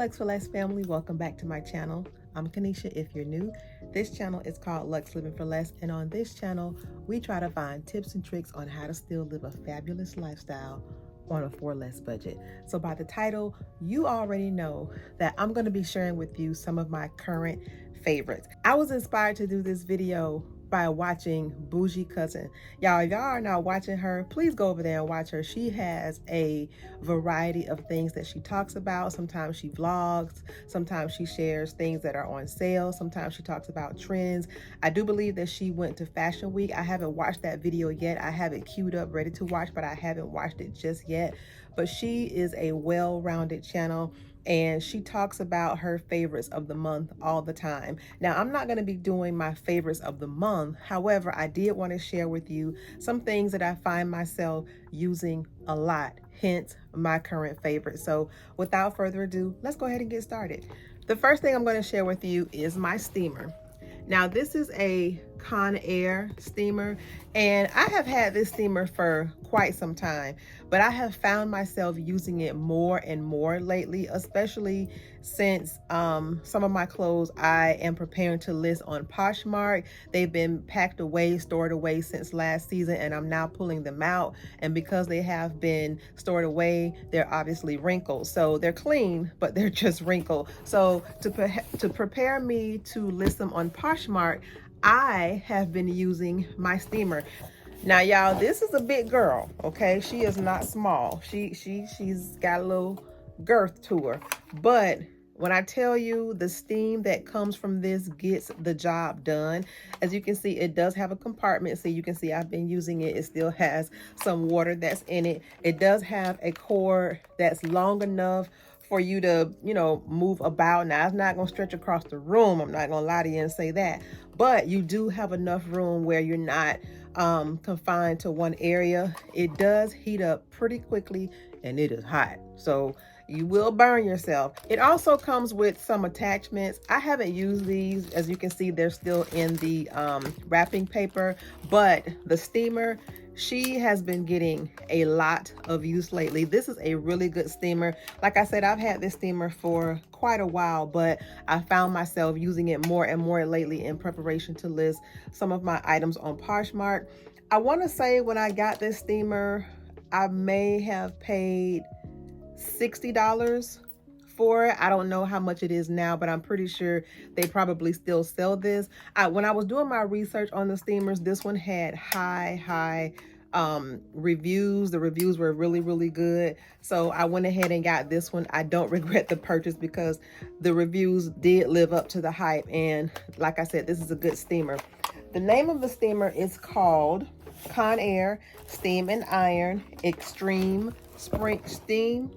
Lux for Less family, welcome back to my channel. I'm Kenesha if you're new. This channel is called Lux Living for Less, and on this channel we try to find tips and tricks on how to still live a fabulous lifestyle on a for less budget. So by the title, you already know that I'm going to be sharing with you some of my current favorites. I was inspired to do this video by watching Bougie Cousin. Y'all, if y'all are not watching her, please go over there and watch her. She has a variety of things that she talks about. Sometimes she vlogs, sometimes she shares things that are on sale, sometimes she talks about trends. I do believe that she went to Fashion Week. I haven't watched that video yet. I have it queued up ready to watch, but I haven't watched it just yet. But she is a well-rounded channel, and she talks about her favorites of the month all the time. Now, I'm not going to be doing my favorites of the month. However, I did want to share with you some things that I find myself using a lot, hence my current favorite. So without further ado, let's go ahead and get started. The first thing I'm going to share with you is my steamer. Now, this is a Conair Steamer, and I have had this steamer for quite some time, but I have found myself using it more and more lately, especially since some of my clothes I am preparing to list on Poshmark. They've been packed away, stored away since last season, and I'm now pulling them out. And because they have been stored away, they're obviously wrinkled. So they're clean, but they're just wrinkled. So to prepare me to list them on Poshmark, I have been using my steamer. Now, y'all, this is a big girl, okay? She is not small. She's got a little girth to her. But when I tell you the steam that comes from this gets the job done, as you can see, it does have a compartment. So you can see I've been using it. It still has some water that's in it. It does have a cord that's long enough for you to, move about. Now, it's not going to stretch across the room. I'm not going to lie to you and say that. But you do have enough room where you're not confined to one area. It does heat up pretty quickly, and it is hot. So you will burn yourself. It also comes with some attachments. I haven't used these. As you can see, they're still in the wrapping paper. But the steamer, she has been getting a lot of use lately. This is a really good steamer. Like I said, I've had this steamer for quite a while, but I found myself using it more and more lately in preparation to list some of my items on Poshmark. I want to say when I got this steamer, I may have paid $60 for it. I don't know how much it is now, but I'm pretty sure they probably still sell this. When I was doing my research on the steamers, this one had high reviews. The reviews were really good, so I went ahead and got this one. I don't regret the purchase because the reviews did live up to the hype, and like I said, this is a good steamer. The name of the steamer is called Conair Steam and Iron Extreme Spring Steam.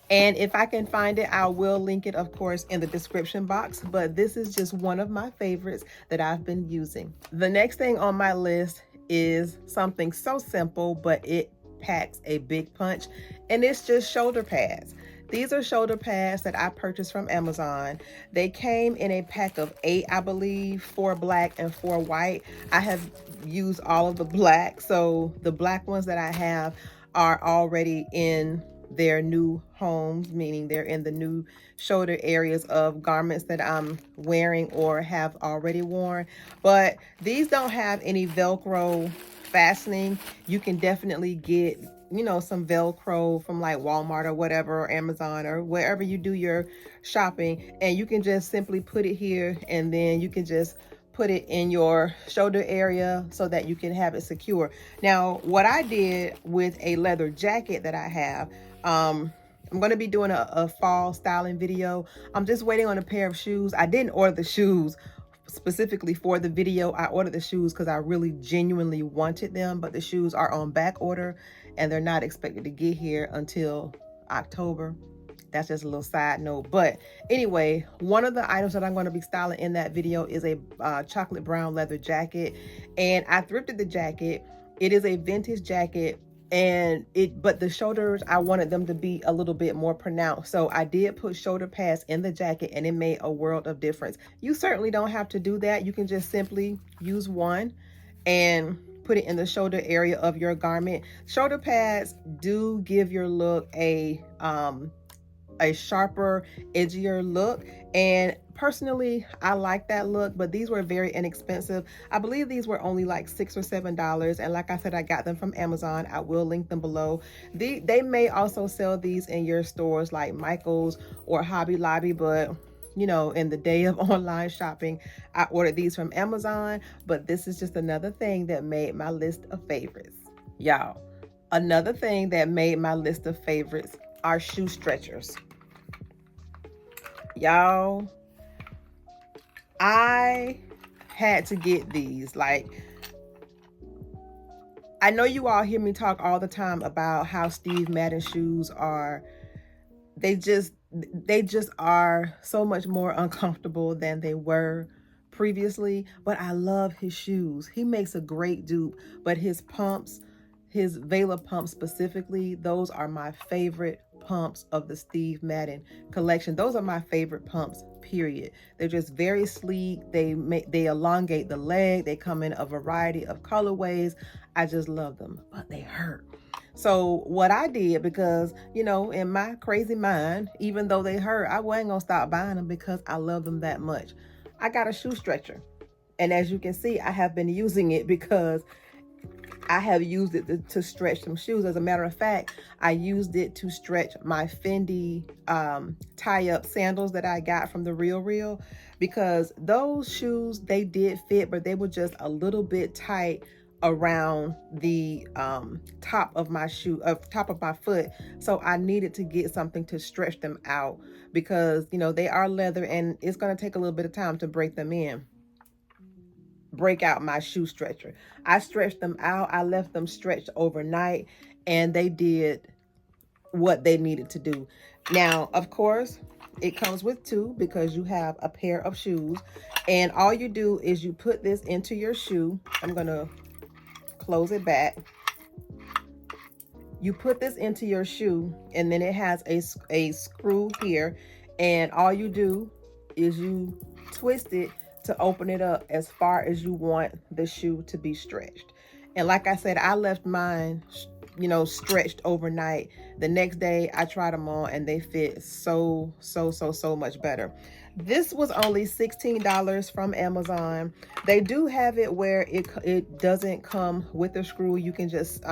And if I can find it, I will link it, of course, in the description box. But this is just one of my favorites that I've been using. The next thing on my list is something so simple, but it packs a big punch. And it's just shoulder pads. These are shoulder pads that I purchased from Amazon. They came in a pack of 8, I believe, 4 black and 4 white. I have used all of the black. So the black ones that I have are already in their new homes, meaning they're in the new shoulder areas of garments that I'm wearing or have already worn. But these don't have any Velcro fastening. You can definitely get, some Velcro from like Walmart or whatever, or Amazon or wherever you do your shopping, and you can just simply put it here, and then you can just put it in your shoulder area so that you can have it secure. Now, what I did with a leather jacket that I have, I'm going to be doing a fall styling video. I'm just waiting on a pair of shoes. I didn't order the shoes specifically for the video. I ordered the shoes because I really genuinely wanted them, but the shoes are on back order and they're not expected to get here until October. That's just a little side note. But anyway, one of the items that I'm going to be styling in that video is a chocolate brown leather jacket. And I thrifted the jacket. It is a vintage jacket, but the shoulders, I wanted them to be a little bit more pronounced. So I did put shoulder pads in the jacket, and it made a world of difference. You certainly don't have to do that. You can just simply use one and put it in the shoulder area of your garment. Shoulder pads do give your look a a sharper, edgier look. And personally, I like that look, but these were very inexpensive. I believe these were only like $6 or $7. And like I said, I got them from Amazon. I will link them below. They may also sell these in your stores like Michael's or Hobby Lobby, but you know, in the day of online shopping, I ordered these from Amazon. But this is just another thing that made my list of favorites. Y'all, another thing that made my list of favorites are shoe stretchers. Y'all, I had to get these. Like, I know you all hear me talk all the time about how Steve Madden shoes are, they just are so much more uncomfortable than they were previously. But I love his shoes. He makes a great dupe, but his pumps, his Vela pumps specifically, those are my favorite pumps of the Steve Madden collection. Those are my favorite pumps, period. They're just very sleek. They elongate the leg. They come in a variety of colorways. I just love them, but they hurt. So what I did, because, you know, in my crazy mind, even though they hurt, I wasn't gonna stop buying them because I love them that much. I got a shoe stretcher. And as you can see, I have been using it because I have used it to stretch some shoes. As a matter of fact, I used it to stretch my Fendi tie-up sandals that I got from the Real, because those shoes, they did fit, but they were just a little bit tight around the top of my foot. So I needed to get something to stretch them out, because, you know, they are leather and it's going to take a little bit of time to break out my shoe stretcher. I stretched them out. I left them stretched overnight and they did what they needed to do. Now, of course, it comes with two, because you have a pair of shoes, and all you do is you put this into your shoe. I'm going to close it back. You put this into your shoe, and then it has a screw here, and all you do is you twist it to open it up as far as you want the shoe to be stretched. And like I said, I left mine, you know, stretched overnight. The next day I tried them on and they fit so much better. This was only $16 from Amazon. They do have it where it doesn't come with a screw. You can just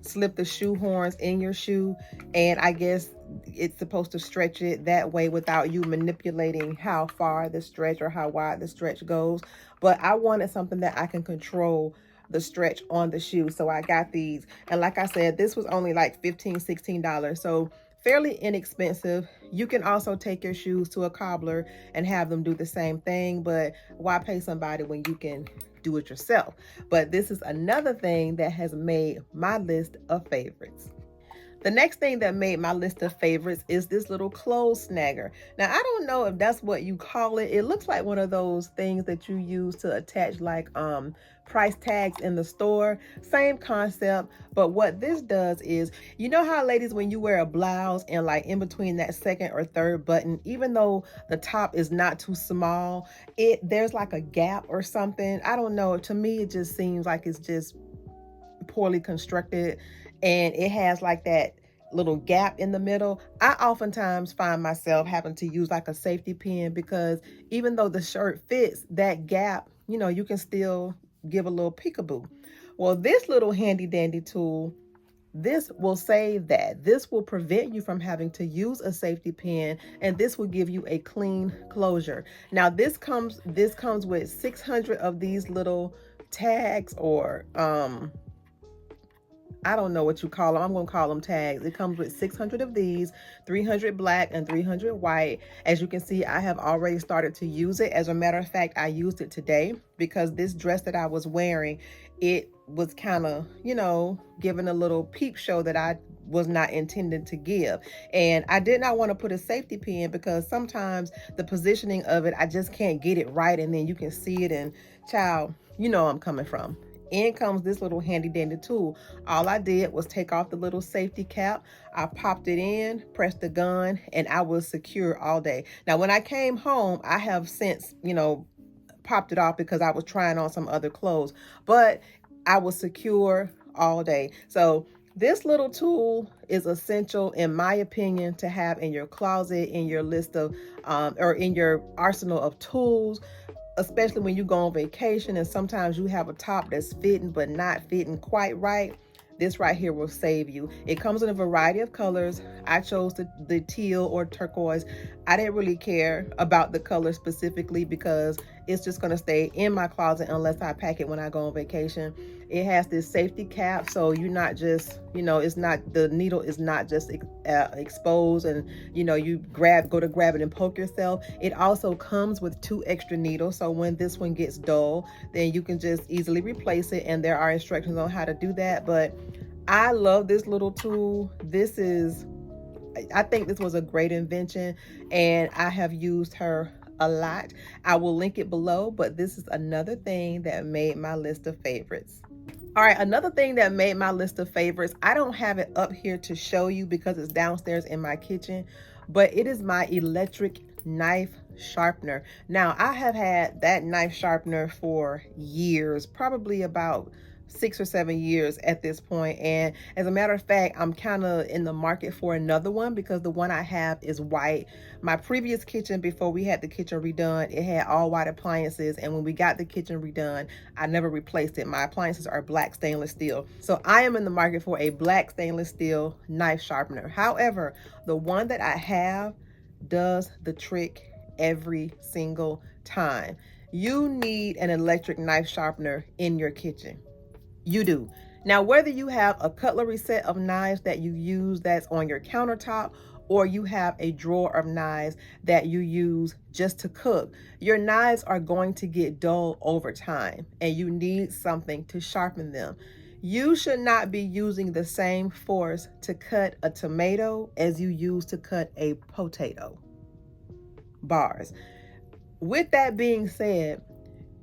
slip the shoe horns in your shoe, and I guess it's supposed to stretch it that way without you manipulating how far the stretch or how wide the stretch goes. But I wanted something that I can control the stretch on the shoe, so I got these. And like I said, this was only like $15-16, so fairly inexpensive. You can also take your shoes to a cobbler and have them do the same thing, but why pay somebody when you can do it yourself? But this is another thing that has made my list of favorites. The next thing that made my list of favorites is this little clothes snagger. Now, I don't know if that's what you call it. It looks like one of those things that you use to attach like price tags in the store. Same concept, but what this does is, you know how ladies, when you wear a blouse and like in between that second or third button, even though the top is not too small, there's like a gap or something. I don't know. To me, it just seems like it's just poorly constructed, and it has like that little gap in the middle. I oftentimes find myself having to use like a safety pin, because even though the shirt fits, that gap, you know, you can still give a little peekaboo. Well, this little handy dandy tool, this will save that. This will prevent you from having to use a safety pin, and this will give you a clean closure. Now, this comes with 600 of these little tags, or I don't know what you call them. I'm going to call them tags. It comes with 600 of these, 300 black and 300 white. As you can see, I have already started to use it. As a matter of fact, I used it today because this dress that I was wearing, it was kind of, you know, giving a little peep show that I was not intended to give. And I did not want to put a safety pin, because sometimes the positioning of it, I just can't get it right. And then you can see it, and child, you know I'm coming from. In comes this little handy dandy tool. All I did was take off the little safety cap. I popped it in, pressed the gun, and I was secure all day. Now, when I came home, I have since, you know, popped it off because I was trying on some other clothes, but I was secure all day. So This little tool is essential, in my opinion, to have in your closet, in your list of, or in your arsenal of tools, especially when you go on vacation and sometimes you have a top that's fitting but not fitting quite right. This right here will save you. It comes in a variety of colors. I chose the teal or turquoise. I didn't really care about the color specifically because it's just going to stay in my closet unless I pack it when I go on vacation. It has this safety cap, so you're not just, it's not, the needle is not just exposed and, you go to grab it and poke yourself. It also comes with 2 extra needles, so when this one gets dull, then you can just easily replace it, and there are instructions on how to do that. But I love this little tool. I think this was a great invention, and I have used her a lot. I will link it below, but this is another thing that made my list of favorites. All right, another thing that made my list of favorites, I don't have it up here to show you because it's downstairs in my kitchen, but it is my electric knife sharpener. Now, I have had that knife sharpener for years, probably about 6 or 7 years at this point. And as a matter of fact, I'm kind of in the market for another one because the one I have is white. My previous kitchen, before we had the kitchen redone, it had all white appliances. And when we got the kitchen redone, I never replaced it. My appliances are black stainless steel. So I am in the market for a black stainless steel knife sharpener. However, the one that I have does the trick every single time. You need an electric knife sharpener in your kitchen. You do. Now, whether you have a cutlery set of knives that you use that's on your countertop, or you have a drawer of knives that you use just to cook, your knives are going to get dull over time, and you need something to sharpen them. You should not be using the same force to cut a tomato as you use to cut a potato. Bars. With that being said,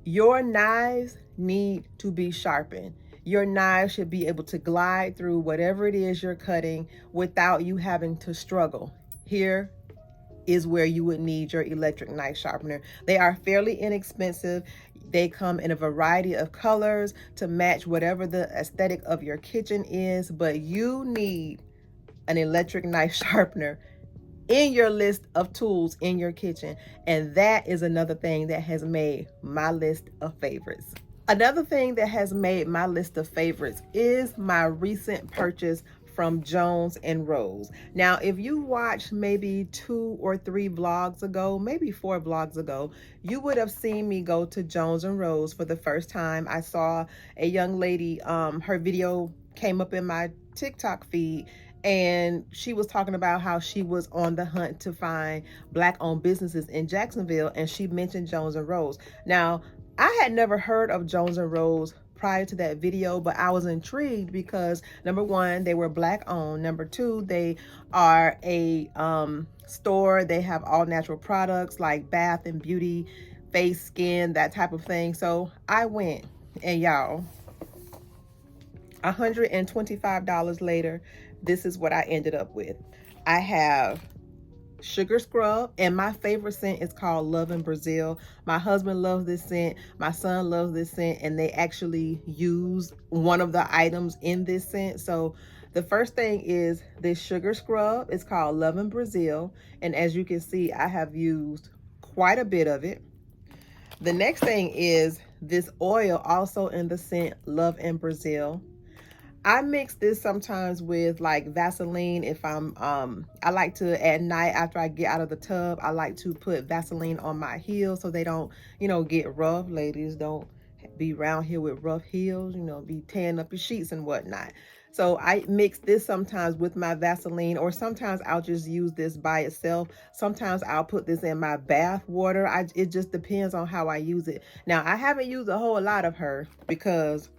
your knives need to be sharpened. Your knife should be able to glide through whatever it is you're cutting without you having to struggle. Here is where you would need your electric knife sharpener. They are fairly inexpensive. They come in a variety of colors to match whatever the aesthetic of your kitchen is, but you need an electric knife sharpener in your list of tools in your kitchen. And that is another thing that has made my list of favorites. Another thing that has made my list of favorites is my recent purchase from Jones and Rose. Now, if you watched maybe 2 or 3 vlogs ago, maybe 4 vlogs ago, you would have seen me go to Jones and Rose for the first time. I saw a young lady, her video came up in my TikTok feed, and she was talking about how she was on the hunt to find Black-owned businesses in Jacksonville, and she mentioned Jones and Rose. Now, I had never heard of Jones and Rose prior to that video, but I was intrigued because number one, they were Black owned. Number two, they are a store. They have all natural products like bath and beauty, face, skin, that type of thing. So I went, and y'all, $125 later, this is what I ended up with. I have sugar scrub, and my favorite scent is called Love in Brazil. My husband loves this scent, my son loves this scent, and they actually use one of the items in this scent. So the first thing is this sugar scrub. It's called Love in Brazil, and as you can see, I have used quite a bit of it. The next thing is this oil, also in the scent Love in Brazil. I mix this sometimes with like Vaseline. If I'm, I like to at night after I get out of the tub, I like to put Vaseline on my heels so they don't, get rough. Ladies, don't be around here with rough heels, be tearing up your sheets and whatnot. So I mix this sometimes with my Vaseline, or sometimes I'll just use this by itself. Sometimes I'll put this in my bath water. It just depends on how I use it. Now, I haven't used a whole lot of her because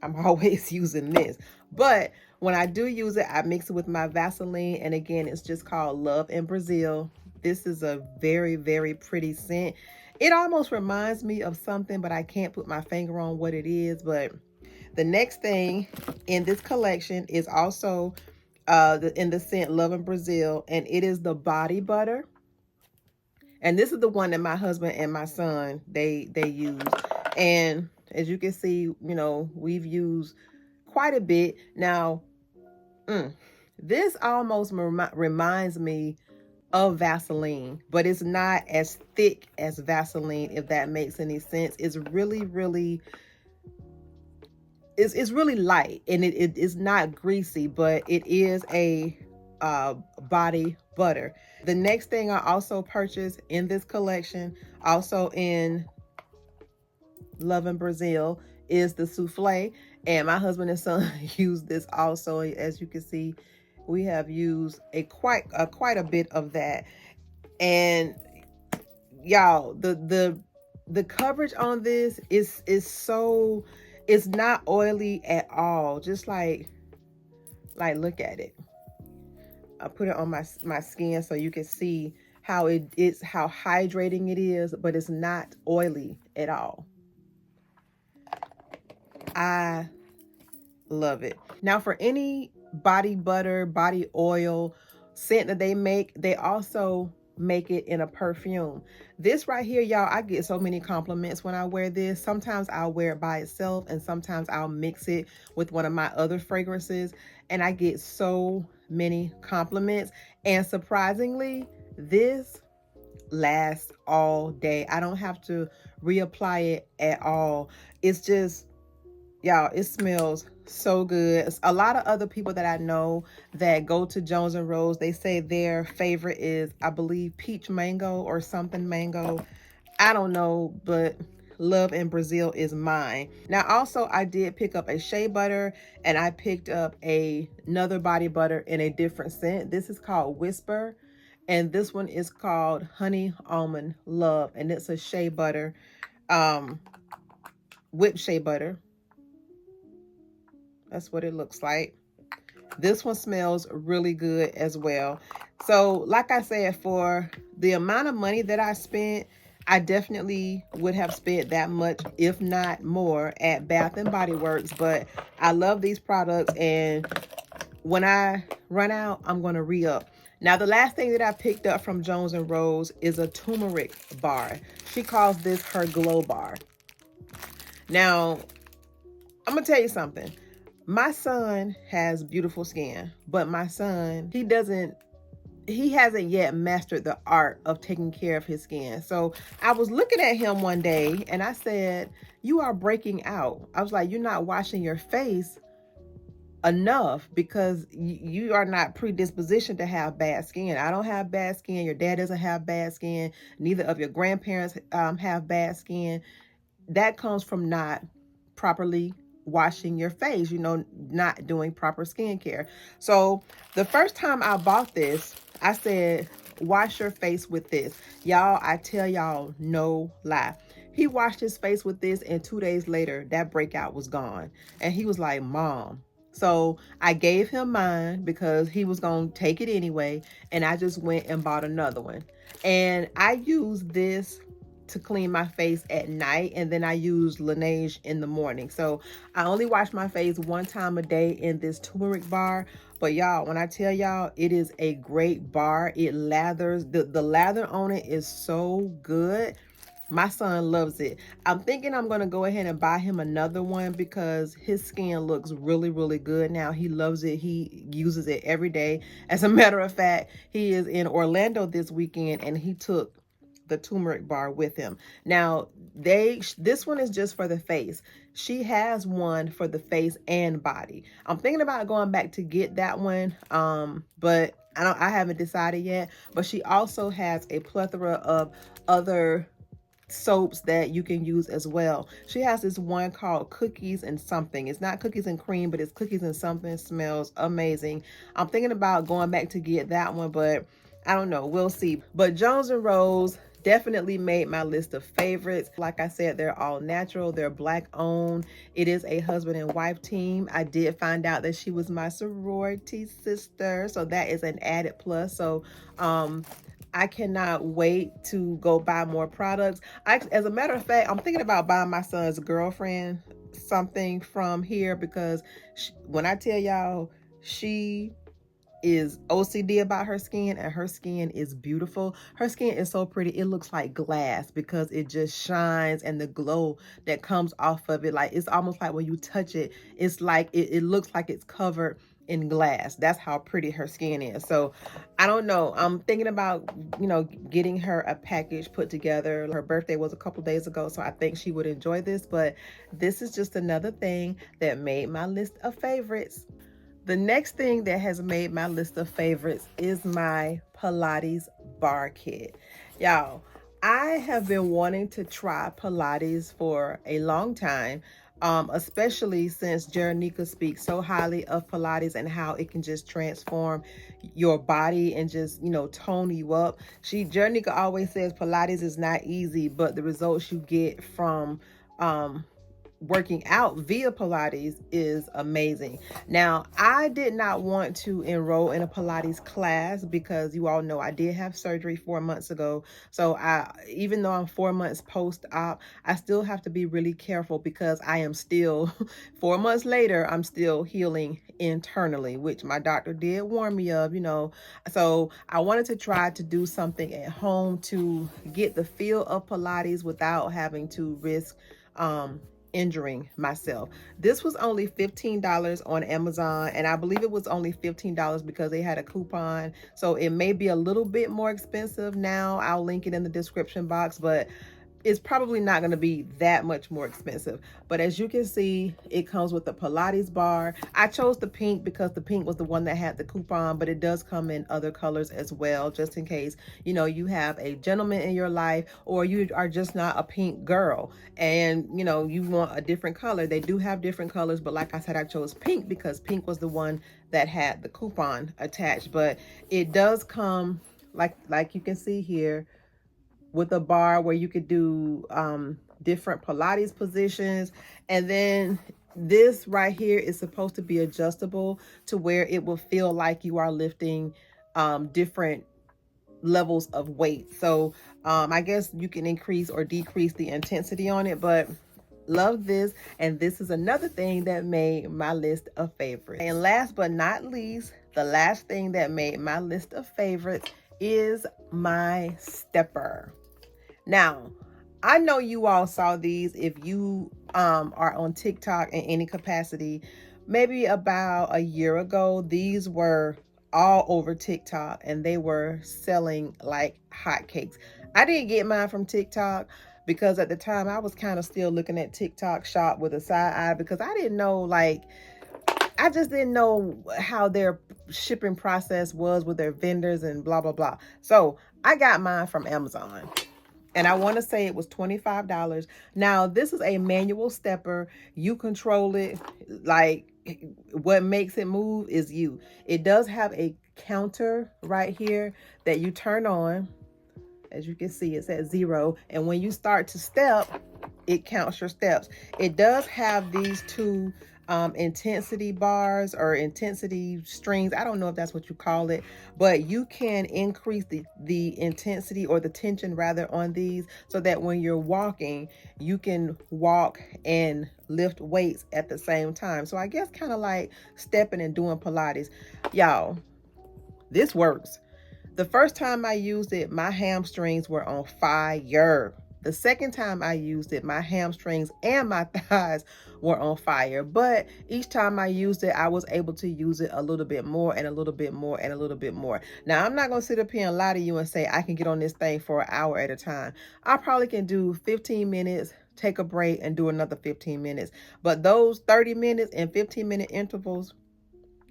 I'm always using this, but when I do use it, I mix it with my Vaseline, and again, it's just called Love in Brazil. This is a very, very pretty scent. It almost reminds me of something, but I can't put my finger on what it is. But the next thing in this collection is also in the scent Love in Brazil, and it is the body butter. And this is the one that my husband and my son, they use. And as you can see, we've used quite a bit. Now, this almost reminds me of Vaseline, but it's not as thick as Vaseline, if that makes any sense. It's really, really, it's really light, and it is not greasy, but it is a body butter. The next thing I also purchased in this collection, also in Love in Brazil, is the souffle, and my husband and son use this also. As you can see, we have used quite a bit of that. And y'all, the coverage on this is so, it's not oily at all. Just like look at it. I put it on my skin so you can see how how hydrating it is, but it's not oily at all. I love it. Now, for any body butter, body oil scent that they make, they also make it in a perfume. This right here, y'all, I get so many compliments when I wear this. Sometimes I'll wear it by itself, and sometimes I'll mix it with one of my other fragrances, and I get so many compliments. And surprisingly, this lasts all day. I don't have to reapply it at all. It's just, y'all, it smells so good. A lot of other people that I know that go to Jones & Rose, they say their favorite is, I believe, peach mango or something mango. I don't know, but Love in Brazil is mine. Now, also, I did pick up a shea butter, and I picked up another body butter in a different scent. This is called Whisper, and this one is called Honey Almond Love, and it's a shea butter, whipped shea butter. That's what it looks like. This one smells really good as well. So like I said, for the amount of money that I spent, I definitely would have spent that much, if not more, at Bath and Body Works. But I love these products, and when I run out, I'm going to re-up. Now, the last thing that I picked up from Jones & Rose is a turmeric bar. She calls this her glow bar. Now, I'm going to tell you something. My son has beautiful skin, but my son, he hasn't yet mastered the art of taking care of his skin. So I was looking at him one day, and I said, you are breaking out. I was like, you're not washing your face enough, because you are not predispositioned to have bad skin. I don't have bad skin. Your dad doesn't have bad skin. Neither of your grandparents have bad skin. That comes from not properly washing your face, not doing proper skincare. So the first time I bought this, I said, wash your face with this. Y'all, I tell y'all, no lie. He washed his face with this, and 2 days later, that breakout was gone. And he was like, Mom. So I gave him mine because he was going to take it anyway. And I just went and bought another one. And I used this to clean my face at night, and then I use Laneige in the morning. So I only wash my face one time a day in this turmeric bar. But y'all, when I tell y'all, it is a great bar. It lathers. The lather on it is so good. My son loves it. I'm thinking I'm going to go ahead and buy him another one, because his skin looks really, really good now. He loves it. He uses it every day. As a matter of fact, he is in Orlando this weekend, and he took the turmeric bar with him. Now, this one is just for the face. She has one for the face and body. I'm thinking about going back to get that one, but I haven't decided yet. But she also has a plethora of other soaps that you can use as well. She has this one called Cookies and Something. It's not cookies and cream, but it's cookies and something. It smells amazing. I'm thinking about going back to get that one, but I don't know. We'll see. But Jones & Rose definitely made my list of favorites. Like I said, they're all natural. They're Black owned. It is a husband and wife team. I did find out that she was my sorority sister, so that is an added plus. So I cannot wait to go buy more products. As a matter of fact, I'm thinking about buying my son's girlfriend something from here, because when I tell y'all, she is OCD about her skin, and her skin is beautiful. Her skin is so pretty. It looks like glass because it just shines, and the glow that comes off of it, like it's almost like when you touch it, it's like it looks like it's covered in glass. That's how pretty her skin is. So I don't know. I'm thinking about, getting her a package put together. Her birthday was a couple days ago, so I think she would enjoy this, but this is just another thing that made my list of favorites. The next thing that has made my list of favorites is my Pilates Bar Kit. Y'all, I have been wanting to try Pilates for a long time, especially since Jeronica speaks so highly of Pilates and how it can just transform your body and just, tone you up. Jeronica always says Pilates is not easy, but the results you get from working out via Pilates is amazing. Now, I did not want to enroll in a Pilates class because you all know I did have surgery 4 months ago. So even though I'm 4 months post-op, I still have to be really careful because I am still 4 months later, I'm still healing internally, which my doctor did warn me of, So I wanted to try to do something at home to get the feel of Pilates without having to risk injuring myself. This was only $15 on Amazon, and I believe it was only $15 because they had a coupon. So it may be a little bit more expensive now. I'll link it in the description box, but it's probably not going to be that much more expensive. But as you can see, it comes with the Pilates bar. I chose the pink because the pink was the one that had the coupon, but it does come in other colors as well, just in case, you have a gentleman in your life, or you are just not a pink girl and, you want a different color. They do have different colors, but like I said, I chose pink because pink was the one that had the coupon attached. But it does come like you can see here, with a bar where you could do different Pilates positions. And then this right here is supposed to be adjustable to where it will feel like you are lifting different levels of weight. So I guess you can increase or decrease the intensity on it, but love this. And this is another thing that made my list of favorites. And last but not least, the last thing that made my list of favorites is my stepper. Now, I know you all saw these if you are on TikTok in any capacity. Maybe about a year ago, these were all over TikTok and they were selling like hotcakes. I didn't get mine from TikTok because at the time I was kind of still looking at TikTok shop with a side eye because I didn't know, I just didn't know how their shipping process was with their vendors and blah, blah, blah. So I got mine from Amazon. And I want to say it was $25. Now, this is a manual stepper. You control it. Like, what makes it move is you. It does have a counter right here that you turn on. As you can see, it says 0. And when you start to step, it counts your steps. It does have these two intensity bars or intensity strings. I don't know if that's what you call it, but you can increase the intensity or the tension rather on these so that when you're walking, you can walk and lift weights at the same time. So I guess kind of like stepping and doing Pilates. Y'all, this works. The first time I used it, my hamstrings were on fire. The second time I used it, my hamstrings and my thighs were on fire. But each time I used it, I was able to use it a little bit more and a little bit more and a little bit more. Now, I'm not going to sit up here and lie to you and say I can get on this thing for an hour at a time. I probably can do 15 minutes, take a break, and do another 15 minutes. But those 30 minutes and 15-minute intervals,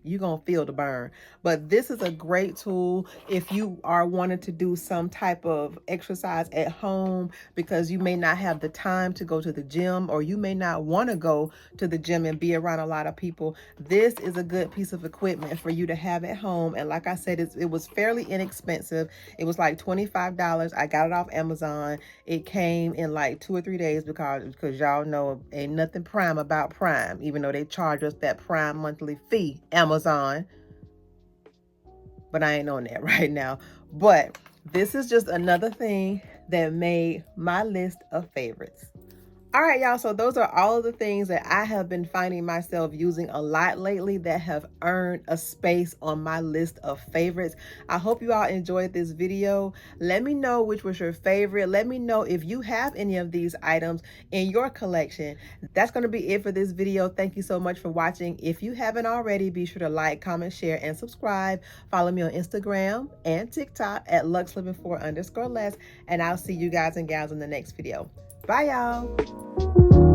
you're going to feel the burn. But this is a great tool if you are wanting to do some type of exercise at home because you may not have the time to go to the gym, or you may not want to go to the gym and be around a lot of people. This is a good piece of equipment for you to have at home. And like I said, it was fairly inexpensive. It was like $25. I got it off Amazon. It came in like 2 or 3 days because y'all know ain't nothing Prime about Prime, even though they charge us that Prime monthly fee, Amazon. But I ain't on that right now. But this is just another thing that made my list of favorites. All right, y'all. So those are all of the things that I have been finding myself using a lot lately that have earned a space on my list of favorites. I hope you all enjoyed this video. Let me know which was your favorite. Let me know if you have any of these items in your collection. That's going to be it for this video. Thank you so much for watching. If you haven't already, be sure to like, comment, share, and subscribe. Follow me on Instagram and TikTok at Luxlivingfor_less. And I'll see you guys and gals in the next video. Bye, y'all.